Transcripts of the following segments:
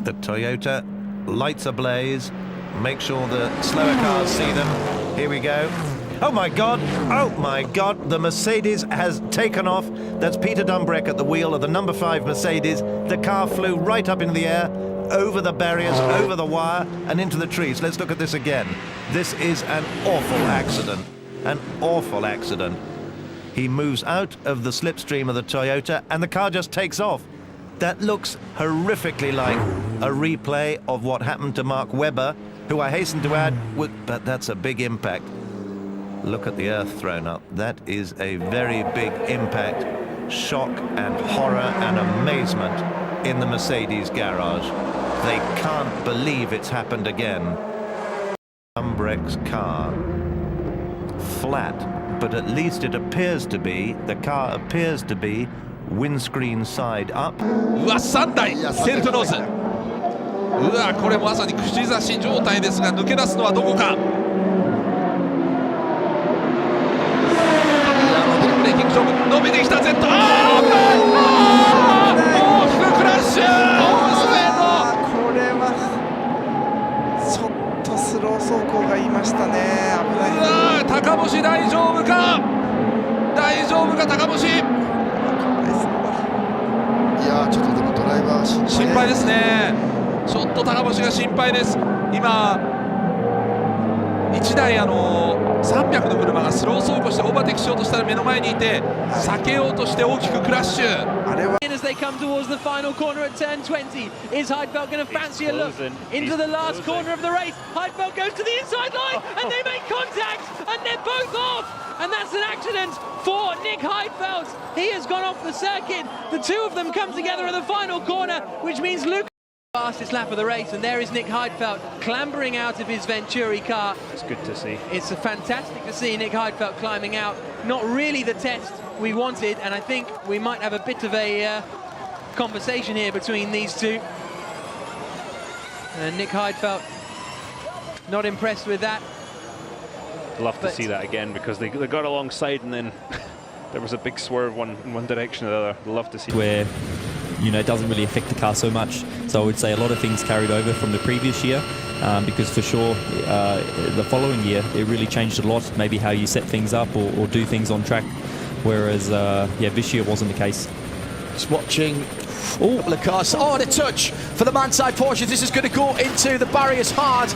The Toyota lights ablaze. Make sure the slower cars see them. Here we go. Oh my God, oh my God, the Mercedes has taken off. That's Peter Dumbreck at the wheel of the number 5 Mercedes. The car flew right up into the air, over the barriers, over the wire, and into the trees. Let's look at this again. This is an awful accident, an awful accident. He moves out of the slipstream of the Toyota, and the car just takes off. That looks horrifically like a replay of what happened to Mark Webber, who I hasten to add, but that's a big impact. Look at the earth thrown up. That is a very big impact. Shock and horror and amazement in the Mercedes garage. They can't believe it's happened again. Dumbreck's car. Flat, but at least it appears to be, the car appears to be windscreen side up. うわ、3台セルトノーズ。うわ、これまさに口差し状態ですが、抜け出すのはどこか。ブレーキング勝負、伸びてきた Z。大きくクラッシュ。これはちょっとスロー走行が言いましたね。危ない。うわ、高星大丈夫か。大丈夫か高星。いやちょっとでもドライバー心配ですね。ちょっと高星が心配です。今1台300の車がスロー走行してオーバーテイクしようとしたら目の前にいて避けようとして大きくクラッシュ。あれは As they come towards the final corner at turn 20, is Heidfeld going to fancy a look into the last corner of the race? Heidfeld goes to the inside line and they make contact and they're both off, and that's an accident for Nick Heidfeld. He has gone off the circuit. The two of them come together in the final corner, which means Luke fastest lap of the race, and there is Nick Heidfeld clambering out of his Venturi car. It's good to see. It's fantastic to see Nick Heidfeld climbing out. Not really the test we wanted, and I think we might have a bit of a conversation here between these two. And Nick Heidfeld not impressed with that. Love to see that again, because they got alongside and then there was a big swerve in one direction or the other. Love to see where it doesn't really affect the car so much. So I would say a lot of things carried over from the previous year, because for sure the following year it really changed a lot, maybe how you set things up or do things on track, whereas this year wasn't the case. Just watching a couple of cars. Oh, and a touch for the man-side Porsche. This is going to go into the barriers hard,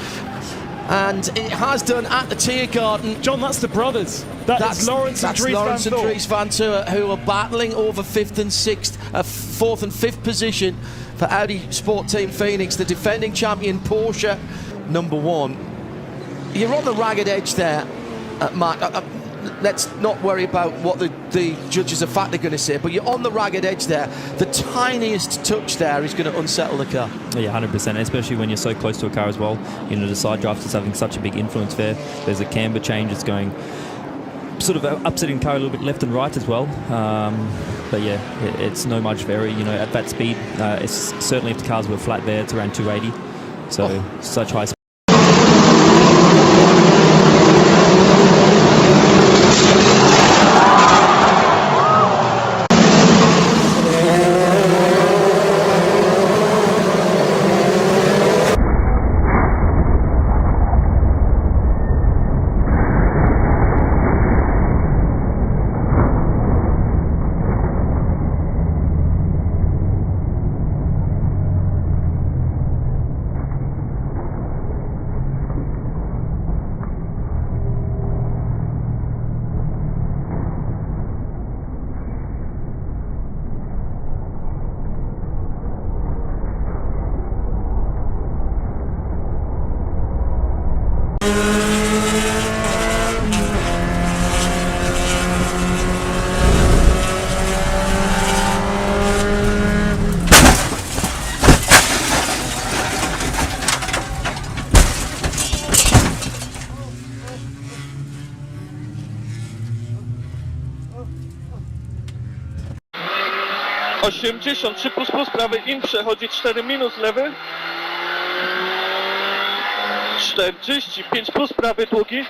and it has done at the Tiergarten. John, that's the brothers. That's Lawrence and Dries Van Toor, who are battling over 5th and 6th, 4th and 5th position for Audi Sport Team Phoenix, the defending champion Porsche number 1. You're on the ragged edge there, Mark. Let's not worry about what the judges of fact are going to say, but you're on the ragged edge there. The tiniest touch there is going to unsettle the car. Yeah, 100%, especially when you're so close to a car as well. The side drift is having such a big influence there. There's a camber change, it's going sort of upsetting the car a little bit left and right as well. But yeah, it's no much vary. At that speed, it's certainly if the cars were flat there, it's around 280. So such high speed. plus prawy in, przechodzi 4 minus lewy. 45 plus prawy długi.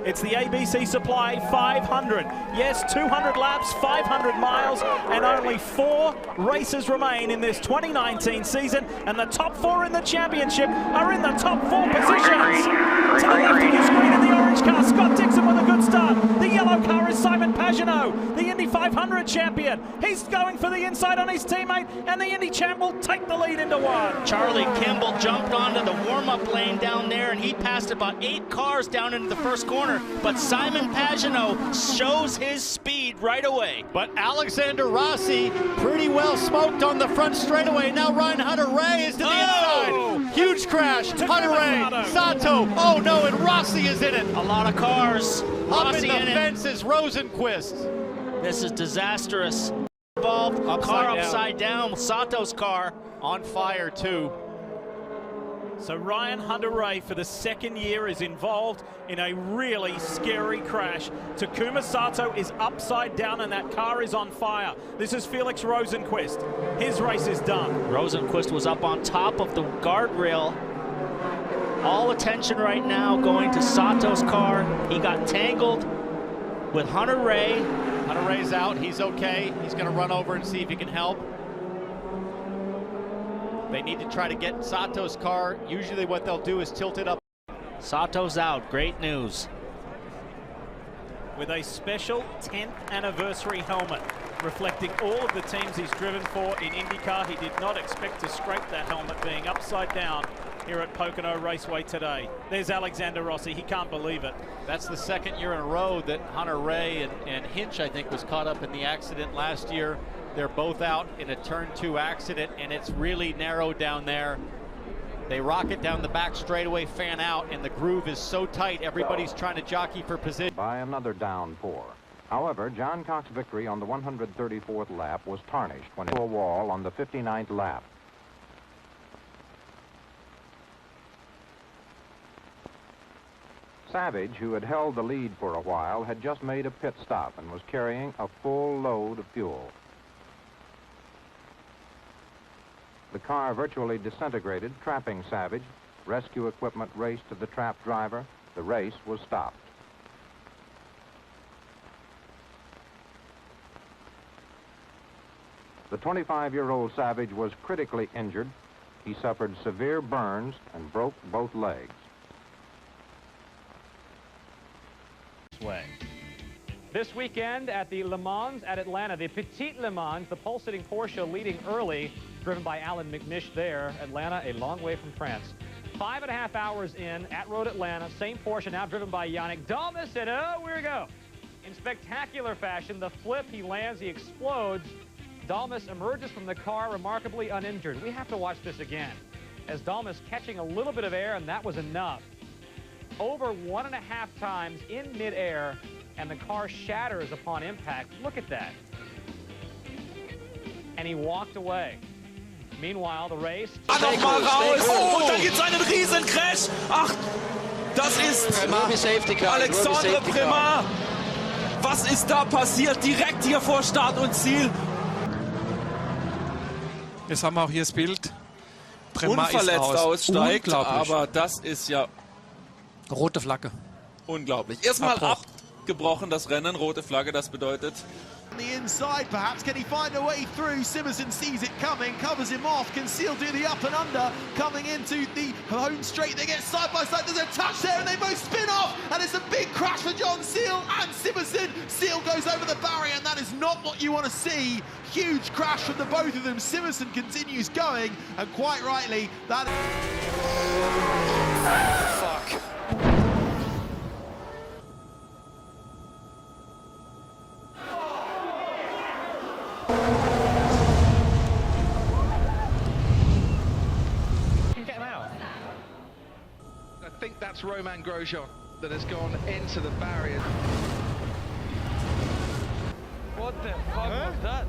It's the ABC Supply 500. Yes, 200 laps, 500 miles, and only 4 races remain in this 2019 season, and the top 4 in the championship are in the top 4 positions. To the left of your screen in the orange car, Scott Dixon with a good start. The yellow car is Simon Pagenaud, the Indy 500 champion. He's going for the inside on his teammate, and the Indy champ will take the lead into one. Charlie Kimball jumped onto the warm-up lane down there, and he passed about 8 cars down into the first corner, but Simon Pagenaud shows his speed right away. But Alexander Rossi pretty well smoked on the front straightaway. Now Ryan Hunter-Reay is to the inside. Huge crash. Hunter-Reay, Sato. Oh no, and Rossi is in it. A lot of cars. Up in the Rossi fence is Rosenquist. This is disastrous. Involved, car upside down with Sato's car. On fire too. So Ryan Hunter-Reay for the second year is involved in a really scary crash. Takuma Sato is upside down and that car is on fire. This is Felix Rosenquist. His race is done. Rosenquist was up on top of the guardrail. All attention right now going to Sato's car. He got tangled with Hunter-Reay. Hunter-Reay's out. He's okay. He's going to run over and see if he can help. They need to try to get Sato's car. Usually what they'll do is tilt it up. Sato's out. Great news. With a special 10th anniversary helmet reflecting all of the teams he's driven for in IndyCar. He did not expect to scrape that helmet being upside down here at Pocono Raceway today. There's Alexander Rossi. He can't believe it. That's the second year in a row that Hunter-Reay and Hinch, I think, was caught up in the accident last year. They're both out in a turn 2 accident, and it's really narrow down there. They rocket down the back straightaway, fan out, and the groove is so tight, everybody's trying to jockey for position. By another downpour. However, John Cox's victory on the 134th lap was tarnished when it hit a wall on the 59th lap. Savage, who had held the lead for a while, had just made a pit stop and was carrying a full load of fuel. The car virtually disintegrated, trapping Savage. Rescue equipment raced to the trapped driver. The race was stopped. The 25-year-old Savage was critically injured. He suffered severe burns and broke both legs. This weekend at the Le Mans at Atlanta, the Petite Le Mans, the pole-sitting Porsche leading early, driven by Alan McNish there. Atlanta, a long way from France. 5.5 hours in at Road Atlanta, same Porsche now driven by Yannick Dalmas, and oh, here we go. In spectacular fashion, the flip, he lands, he explodes. Dalmas emerges from the car remarkably uninjured. We have to watch this again, as Dalmas catching a little bit of air, and that was enough. Over 1.5 times in midair, and the car shatters upon impact. Look at that. And he walked away. Meanwhile, the race. Nochmal raus! Oh, und da gibt's einen riesen Crash! Ach, das ist Alexandre Prémat! Was ist da passiert? Direkt hier vor Start und Ziel. Jetzt haben wir auch hier das Bild. Prémat Unverletzt aussteigt, aber das ist ja rote Flagge. Unglaublich. Erstmal abgebrochen das Rennen, rote Flagge, das bedeutet. The inside, perhaps. Can he find a way through? Simerson sees it coming, covers him off. Can Seal do the up and under? Coming into the home straight, they get side by side. There's a touch there, and they both spin off. And it's a big crash for John Seal and Simerson. Seal goes over the barrier, and that is not what you want to see. Huge crash from the both of them. Simerson continues going, and quite rightly, that. Fuck. I think that's Romain Grosjean that has gone into the barrier. What the fuck was that?